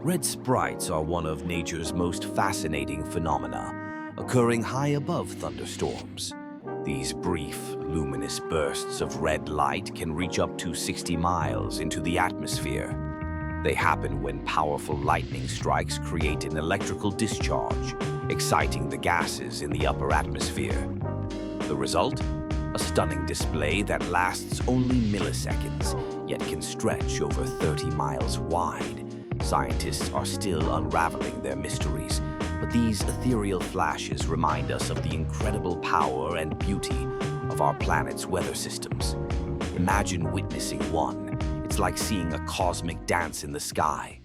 Red sprites are one of nature's most fascinating phenomena, occurring high above thunderstorms. These brief, luminous bursts of red light can reach up to 60 miles into the atmosphere. They happen when powerful lightning strikes create an electrical discharge, exciting the gases in the upper atmosphere. The result? A stunning display that lasts only milliseconds, yet can stretch over 30 miles wide. Scientists are still unraveling their mysteries, but these ethereal flashes remind us of the incredible power and beauty of our planet's weather systems. Imagine witnessing one. It's like seeing a cosmic dance in the sky.